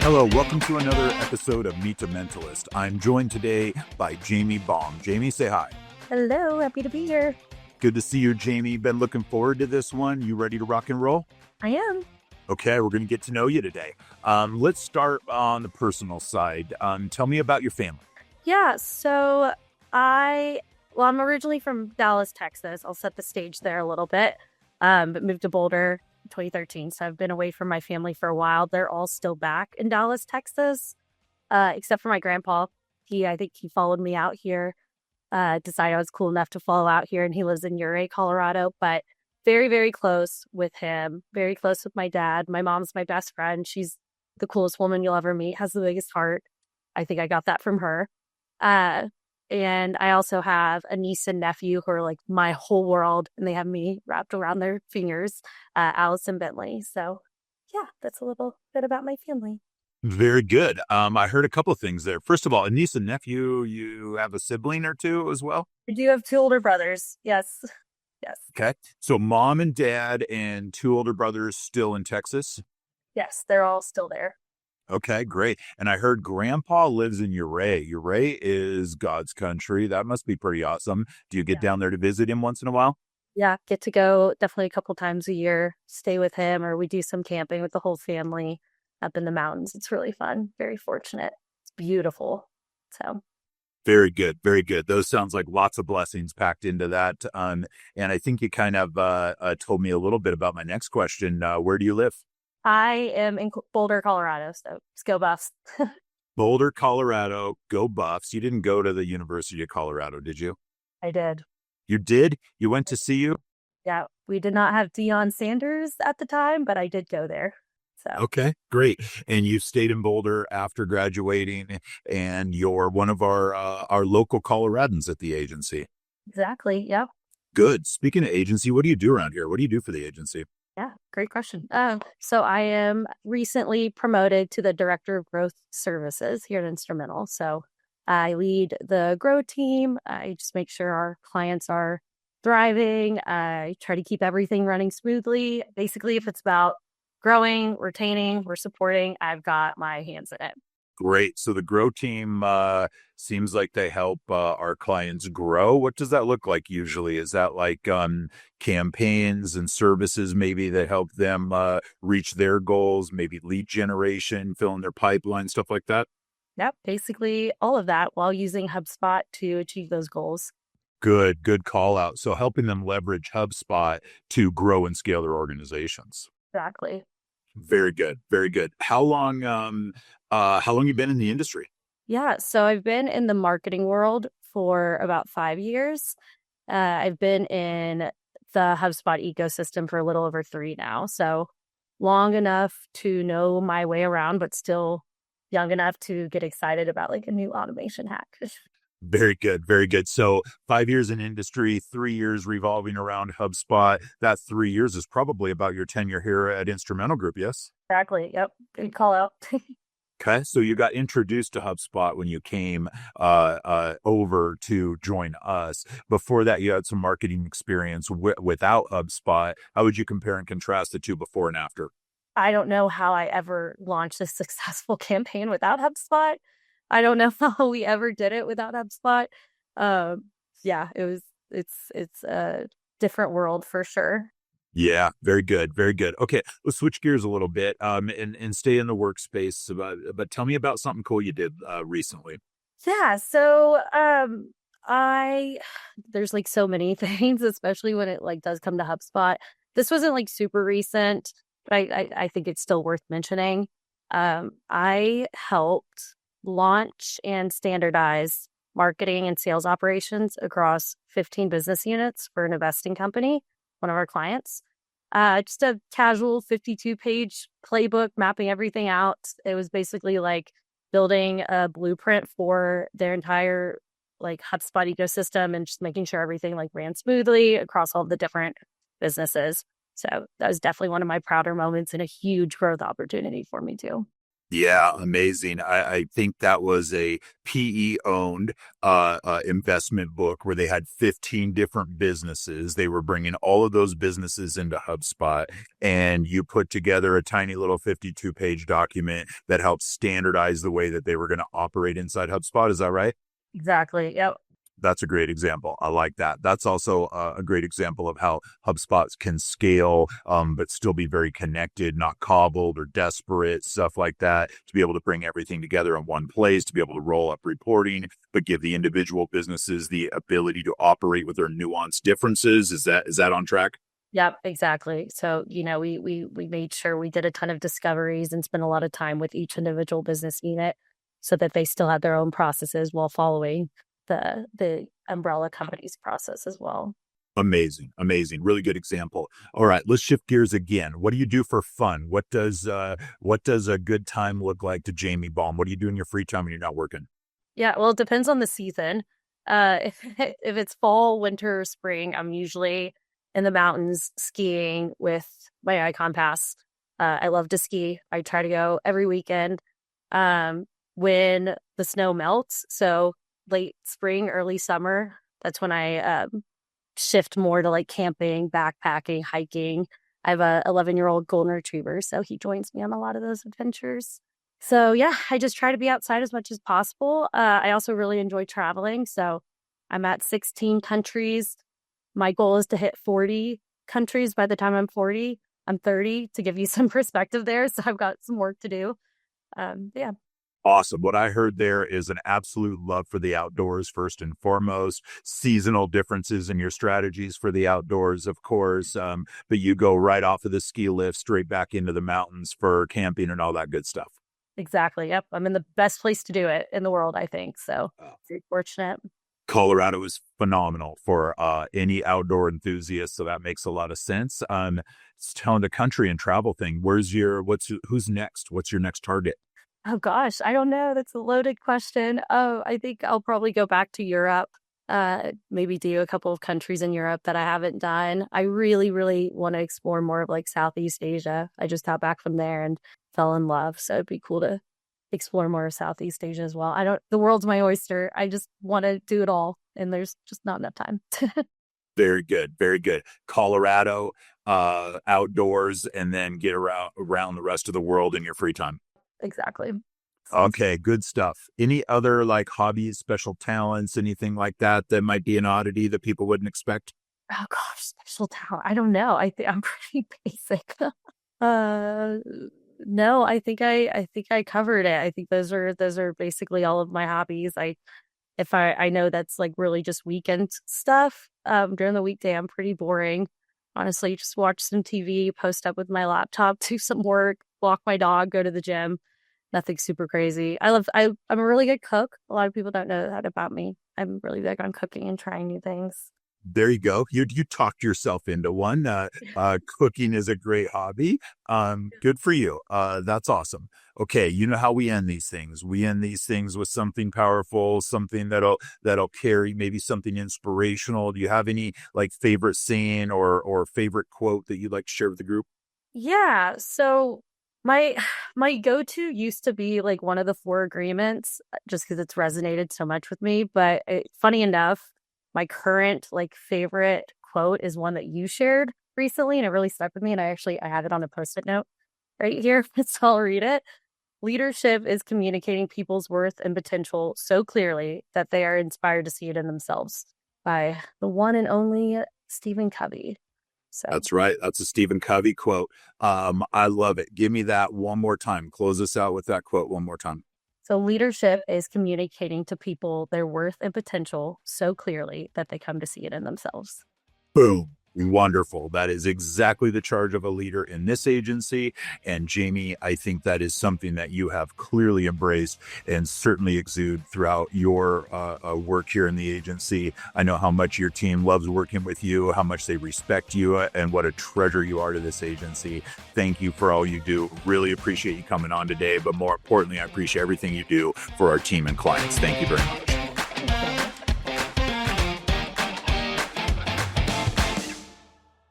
Hello, welcome to another episode of Meet the Mentalist. I'm joined today by Jamie Baum. Jamie, say hi. Hello, happy to be here. Good to see you, Jamie. Been looking forward to this one. You ready to rock and roll? I am. Okay, we're going to get to know you today. Let's start on the personal side. Tell me about your family. Yeah, so I'm originally from Dallas, Texas. I'll set the stage there a little bit, but moved to Boulder in 2013. So I've been away from my family for a while. They're all still back in Dallas, Texas, except for my grandpa. I think he followed me out here, decided I was cool enough to follow out here, and he lives in Uray, Colorado, but very, very close with him, very close with my dad. My mom's my best friend. She's the coolest woman you'll ever meet, has the biggest heart. I think I got that from her. And I also have a niece and nephew who are like my whole world, and they have me wrapped around their fingers, Alice and Bentley. So yeah, that's a little bit about my family. Very good. I heard a couple of things there. First of all, a niece and nephew, you have a sibling or two as well? I do have two older brothers. Yes. Yes. Okay. So mom and dad and two older brothers still in Texas? Yes. They're all still there. Okay, great. And I heard grandpa lives in Uray. Uray is God's country. That must be pretty awesome. Do you get Yeah. down there to visit him once in a while? Yeah. Get to go definitely a couple times a year, stay with him, or we do some camping with the whole family up in the mountains. It's really fun. Very fortunate. It's beautiful. So Very good. Very good. Those sounds like lots of blessings packed into that. And I think you kind of told me a little bit about my next question. Where do you live? I am in Boulder, Colorado. So let's go Buffs. Boulder, Colorado. Go Buffs. You didn't go to the University of Colorado, did you? I did. You did? You went to CU? Yeah. We did not have Deion Sanders at the time, but I did go there. So Okay, great. And you stayed in Boulder after graduating, and you're one of our local Coloradans at the agency. exactly. Yeah. Good. Speaking of agency, what do you do around here? What do you do for the agency? Yeah. Great question. So I am recently promoted to the Director of Growth Services here at Instrumental. So I lead the grow team. I just make sure our clients are thriving. I try to keep everything running smoothly. Basically, if it's about growing, retaining, we're supporting, I've got my hands in it. Great. So the grow team seems like they help our clients grow. What does that look like usually? Is that like campaigns and services maybe that help them reach their goals, maybe lead generation, fill in their pipeline, stuff like that? Yep. Basically, all of that while using HubSpot to achieve those goals. Good call out. So helping them leverage HubSpot to grow and scale their organizations. Exactly. Very good. Very good. How long you been in the industry? Yeah. So I've been in the marketing world for about 5 years. I've been in the HubSpot ecosystem for a little over 3 now. So long enough to know my way around, but still young enough to get excited about like a new automation hack. Very good. Very good. So 5 years in industry, 3 years revolving around HubSpot. That 3 years is probably about your tenure here at Instrumental Group. Yes. Exactly. Yep. Good call out. Okay. So you got introduced to HubSpot when you came over to join us. Before that, you had some marketing experience without HubSpot. How would you compare and contrast the two before and after? I don't know how I ever launched a successful campaign without HubSpot. I don't know how we ever did it without HubSpot. Um, yeah, it's a different world for sure. Yeah, very good, very good. Okay, let's switch gears a little bit, and stay in the workspace. But tell me about something cool you did recently. Yeah, so I there's like so many things, especially when it like does come to HubSpot. This wasn't like super recent, but I think it's still worth mentioning. I helped launch and standardize marketing and sales operations across 15 business units for an investing company, one of our clients. Just a casual 52-page playbook mapping everything out. It was basically like building a blueprint for their entire like HubSpot ecosystem and just making sure everything like ran smoothly across all the different businesses. So that was definitely one of my prouder moments and a huge growth opportunity for me too. Yeah, amazing. I think that was a PE owned investment book where they had 15 different businesses. They were bringing all of those businesses into HubSpot, and you put together a tiny little 52-page document that helped standardize the way that they were going to operate inside HubSpot. Is that right? Exactly. Yep. That's a great example. I like that. That's also a great example of how HubSpot can scale, but still be very connected, not cobbled or desperate, stuff like that, to be able to bring everything together in one place, to be able to roll up reporting, but give the individual businesses the ability to operate with their nuanced differences. Is that on track? Yep, exactly. So, we made sure we did a ton of discoveries and spent a lot of time with each individual business unit so that they still had their own processes while following the umbrella company's process as well. Amazing, amazing, really good example. All right, let's shift gears again. What do you do for fun? What does a good time look like to Jamie Baum? What do you do in your free time when you're not working? Yeah, well, it depends on the season. If it's fall, winter, or spring, I'm usually in the mountains skiing with my Icon Pass. I love to ski. I try to go every weekend. When the snow melts, so late spring, early summer, that's when I shift more to like camping, backpacking, hiking. I have a 11-year-old golden retriever, so he joins me on a lot of those adventures. So yeah, I just try to be outside as much as possible. I also really enjoy traveling, so I'm at 16 countries. My goal is to hit 40 countries by the time I'm 40. I'm 30, to give you some perspective there, so I've got some work to do. Yeah. Awesome. What I heard there is an absolute love for the outdoors, first and foremost, seasonal differences in your strategies for the outdoors, of course. But you go right off of the ski lift straight back into the mountains for camping and all that good stuff. Exactly. Yep. I'm in the best place to do it in the world, I think. So very fortunate. Colorado is phenomenal for any outdoor enthusiast, so that makes a lot of sense. It's telling the country and travel thing. Who's next? What's your next target? Oh gosh, I don't know. That's a loaded question. Oh, I think I'll probably go back to Europe. Maybe do a couple of countries in Europe that I haven't done. I really, really want to explore more of like Southeast Asia. I just got back from there and fell in love. So it'd be cool to explore more of Southeast Asia as well. The world's my oyster. I just want to do it all. And there's just not enough time. Very good, very good. Colorado, outdoors, and then get around the rest of the world in your free time. Exactly. Okay, good stuff. Any other like hobbies, special talents, anything like that that might be an oddity that people wouldn't expect? Oh gosh, special talent. I don't know. I think I'm pretty basic. uh no, I think I covered it. I think those are basically all of my hobbies. I know that's like really just weekend stuff. During the weekday I'm pretty boring. Honestly, just watch some TV, post up with my laptop, do some work, walk my dog, go to the gym. Nothing super crazy. I'm a really good cook. A lot of people don't know that about me. I'm really big on cooking and trying new things. There you go. You talked yourself into one. Cooking is a great hobby. Good for you. That's awesome. Okay, you know how we end these things. We end these things with something powerful, something that'll carry, maybe something inspirational. Do you have any like favorite saying or favorite quote that you'd like to share with the group? Yeah, so my my go-to used to be like one of the four agreements, just because it's resonated so much with me. But funny enough, my current like favorite quote is one that you shared recently, and it really stuck with me. And I have it on a post-it note right here, so I'll read it. Leadership is communicating people's worth and potential so clearly that they are inspired to see it in themselves. By the one and only Stephen Covey. So. That's right. That's a Stephen Covey quote. I love it. Give me that one more time. Close us out with that quote one more time. So leadership is communicating to people their worth and potential so clearly that they come to see it in themselves. Boom. Wonderful. That is exactly the charge of a leader in this agency. And Jamie, I think that is something that you have clearly embraced and certainly exude throughout your work here in the agency. I know how much your team loves working with you, how much they respect you, and what a treasure you are to this agency. Thank you for all you do. Really appreciate you coming on today. But more importantly, I appreciate everything you do for our team and clients. Thank you very much.